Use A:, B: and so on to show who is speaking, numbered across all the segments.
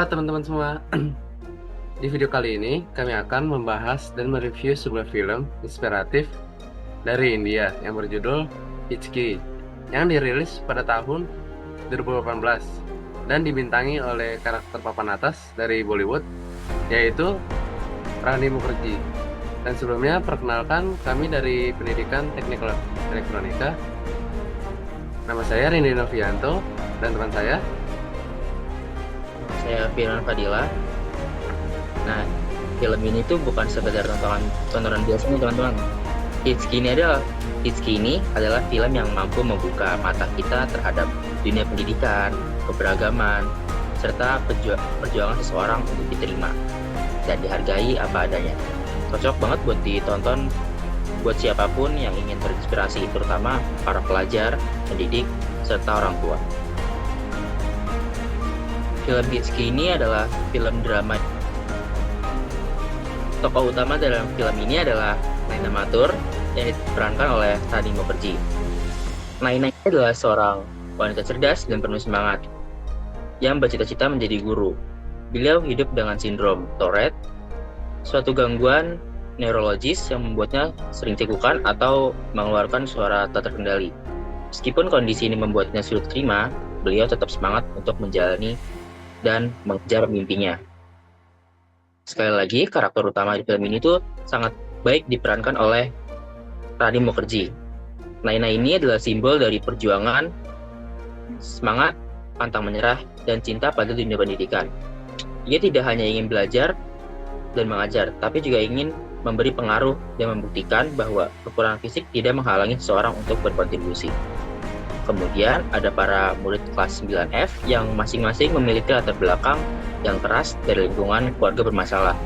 A: teman-teman semua. Di video kali ini kami akan membahas dan mereview sebuah film inspiratif dari India yang berjudul Hichki yang dirilis pada tahun 2018 dan dibintangi oleh karakter papan atas dari Bollywood yaitu Rani Mukherjee. Dan sebelumnya perkenalkan kami dari Pendidikan Teknik Elektronika. Nama saya Rindy Novianto dan teman saya.
B: Saya Firman Fadila. Nah, film ini tuh bukan sekedar tontonan biasa nih teman-teman. Hitski ini adalah film yang mampu membuka mata kita terhadap dunia pendidikan, keberagaman, serta perjuangan seseorang untuk diterima dan dihargai apa adanya. Cocok banget buat ditonton buat siapapun yang ingin terinspirasi, terutama para pelajar, pendidik, serta orang tua. Film Hitski ini adalah film drama. Tokoh utama dalam film ini adalah Naina Mathur yang diperankan oleh Rani Mukherjee. Naina ini adalah seorang wanita cerdas dan penuh semangat yang bercita-cita menjadi guru. Beliau hidup dengan sindrom Tourette, suatu gangguan neurologis yang membuatnya sering cekukan atau mengeluarkan suara tak terkendali. Meskipun kondisi ini membuatnya sulit terima, beliau tetap semangat untuk menjalani dan mengejar mimpinya. Sekali lagi, karakter utama di film ini tuh sangat baik diperankan oleh Rani Mukherjee. Naina ini adalah simbol dari perjuangan, semangat, pantang menyerah, dan cinta pada dunia pendidikan. Ia tidak hanya ingin belajar dan mengajar, tapi juga ingin memberi pengaruh dan membuktikan bahwa kekurangan fisik tidak menghalangi seseorang untuk berkontribusi. Kemudian ada para murid kelas 9F yang masing-masing memiliki latar belakang yang keras dari lingkungan keluarga bermasalah,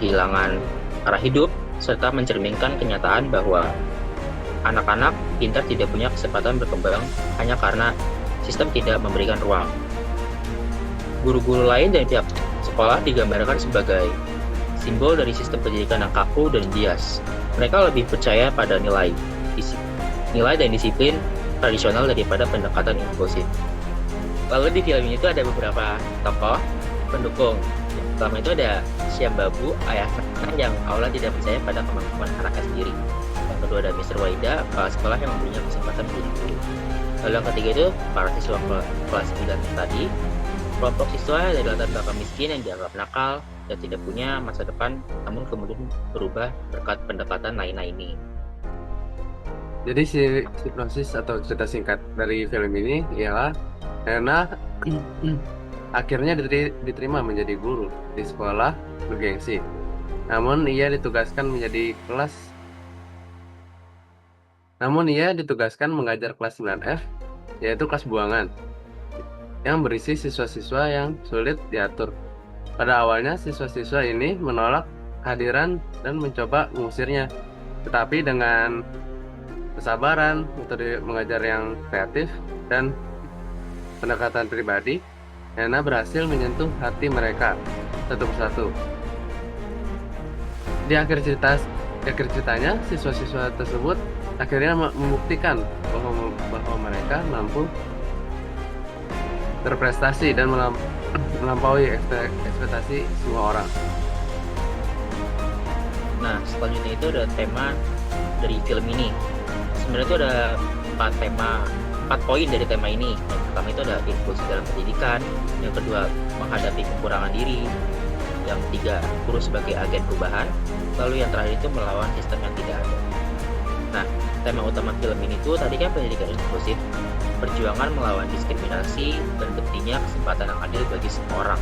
B: kehilangan arah hidup, serta mencerminkan kenyataan bahwa anak-anak pintar tidak punya kesempatan berkembang hanya karena sistem tidak memberikan ruang. Guru-guru lain dan pihak sekolah digambarkan sebagai simbol dari sistem pendidikan yang kaku dan bias. Mereka lebih percaya pada nilai dan disiplin tradisional daripada pendekatan inklusif. Lalu di film ini tuh ada beberapa tokoh pendukung. Yang pertama itu ada Syam Babu, ayah yang awalnya tidak percaya pada kemampuan anaknya sendiri. Yang kedua ada Mr. Waida, kepala sekolah yang memberinya kesempatan menjadi guru. Lalu yang ketiga itu para siswa kelas 9 tadi, kelompok siswa dari latar belakang miskin yang dianggap nakal dan tidak punya masa depan, namun kemudian berubah berkat pendekatan Naina ini.
A: Jadi sinopsis atau cerita singkat dari film ini ialah Naina akhirnya diterima menjadi guru di sekolah bergengsi. Namun ia ditugaskan mengajar kelas 9F, yaitu kelas buangan, yang berisi siswa-siswa yang sulit diatur. Pada awalnya siswa-siswa ini menolak kehadiran dan mencoba mengusirnya. Tetapi dengan kesabaran, metode mengajar yang kreatif, dan pendekatan pribadi, Naina berhasil menyentuh hati mereka satu persatu. Di akhir ceritanya, siswa-siswa tersebut akhirnya membuktikan bahwa mereka mampu berprestasi dan melampaui ekspektasi semua orang.
B: Nah, selanjutnya itu ada tema dari film ini. Sebenarnya itu ada 4 poin dari tema ini. Yang pertama itu ada inklusi dalam pendidikan, yang kedua menghadapi kekurangan diri, yang ketiga guru sebagai agen perubahan, lalu yang terakhir itu melawan sistem yang tidak ada. Nah, tema utama film ini tuh tadi kan pendidikan inklusif, perjuangan melawan diskriminasi dan pentingnya kesempatan yang adil bagi semua orang.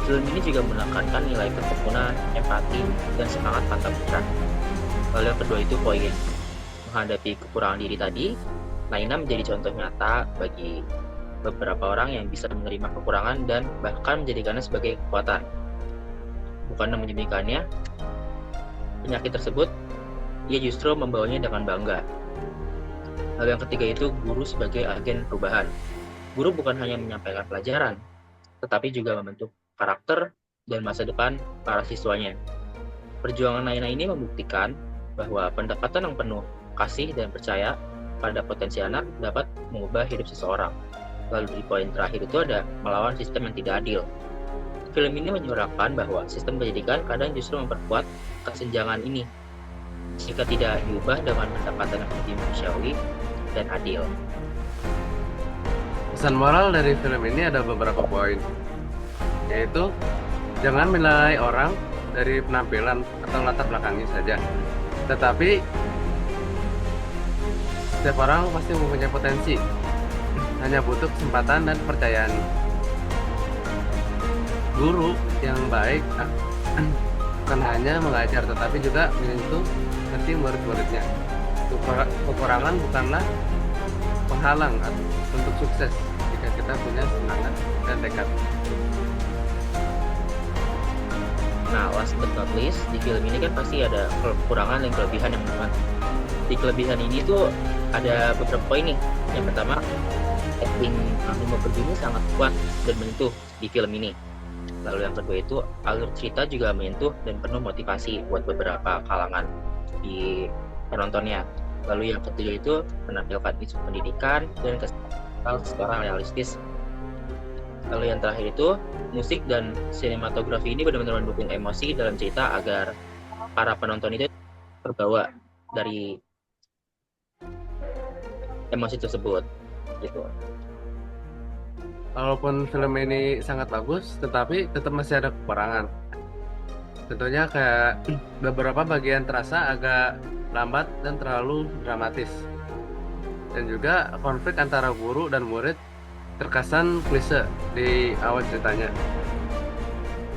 B: Film ini juga menekankan nilai kerukunan, empati, dan semangat pantang menyerah. Lalu yang kedua itu poin menghadapi kekurangan diri tadi. Naina menjadi contoh nyata bagi beberapa orang yang bisa menerima kekurangan dan bahkan menjadikannya sebagai kekuatan. Bukan menjadikannya penyakit tersebut, ia justru membawanya dengan bangga. Lalu yang ketiga itu guru sebagai agen perubahan. Guru bukan hanya menyampaikan pelajaran, tetapi juga membentuk karakter dan masa depan para siswanya. Perjuangan Naina ini membuktikan bahwa pendekatan yang penuh kasih dan percaya pada potensi anak dapat mengubah hidup seseorang. Lalu di poin terakhir itu ada melawan sistem yang tidak adil. Film ini menyuarakan bahwa sistem pendidikan kadang justru memperkuat kesenjangan ini jika tidak diubah dengan pendekatan yang lebih manusiawi dan adil.
A: Pesan moral dari film ini ada beberapa poin, yaitu jangan menilai orang dari penampilan atau latar belakangnya saja, tetapi setiap orang pasti mempunyai potensi, hanya butuh kesempatan dan kepercayaan. Guru yang baik bukan hanya mengajar, tetapi juga menyentuh hati murid-muridnya. Kekurangan bukanlah penghalang untuk sukses jika kita punya semangat dan tekad.
B: Nah, last but not least, di film ini kan pasti ada kekurangan dan kelebihan yang memang. Di kelebihan ini tuh ada beberapa poin nih. Yang pertama, acting Timo Bergini sangat kuat dan menyentuh di film ini. Lalu yang kedua itu alur cerita juga menyentuh dan penuh motivasi buat beberapa kalangan di penontonnya. Lalu yang ketiga itu menampilkan isu pendidikan dan kesehatan secara realistis. Lalu yang terakhir itu musik dan sinematografi ini benar-benar mendukung emosi dalam cerita agar para penonton itu terbawa dari emosi tersebut gitu.
A: Walaupun film ini sangat bagus, tetapi tetap masih ada kekurangan. Tentunya kayak beberapa bagian terasa agak lambat dan terlalu dramatis. Dan juga konflik antara guru dan murid terkesan klise di awal ceritanya.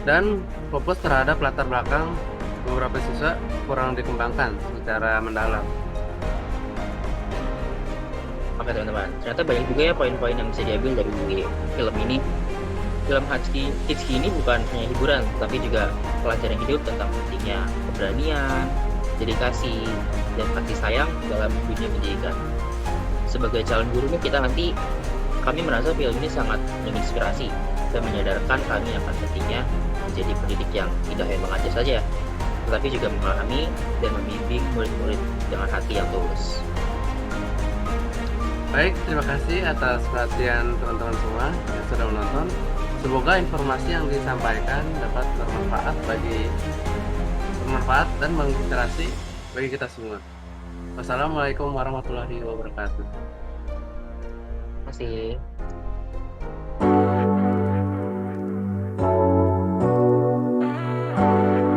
A: Dan fokus terhadap latar belakang beberapa siswa kurang dikembangkan secara mendalam.
B: Oke teman-teman, ternyata banyak juga ya poin-poin yang bisa diambil dari film ini. Film Hitchki ini bukan hanya hiburan, tapi juga pelajaran hidup tentang pentingnya keberanian, dedikasi, dan kasih sayang dalam dunia pendidikan. Sebagai calon guru kami merasa film ini sangat menginspirasi dan menyadarkan kami akan pentingnya menjadi pendidik yang tidak hanya mengajar saja, tetapi juga memahami dan membimbing murid-murid dengan hati yang tulus.
A: Baik, terima kasih atas perhatian teman-teman semua yang sudah menonton. Semoga informasi yang disampaikan dapat bermanfaat dan menginspirasi bagi kita semua. Wassalamualaikum warahmatullahi wabarakatuh.
B: Terima kasih.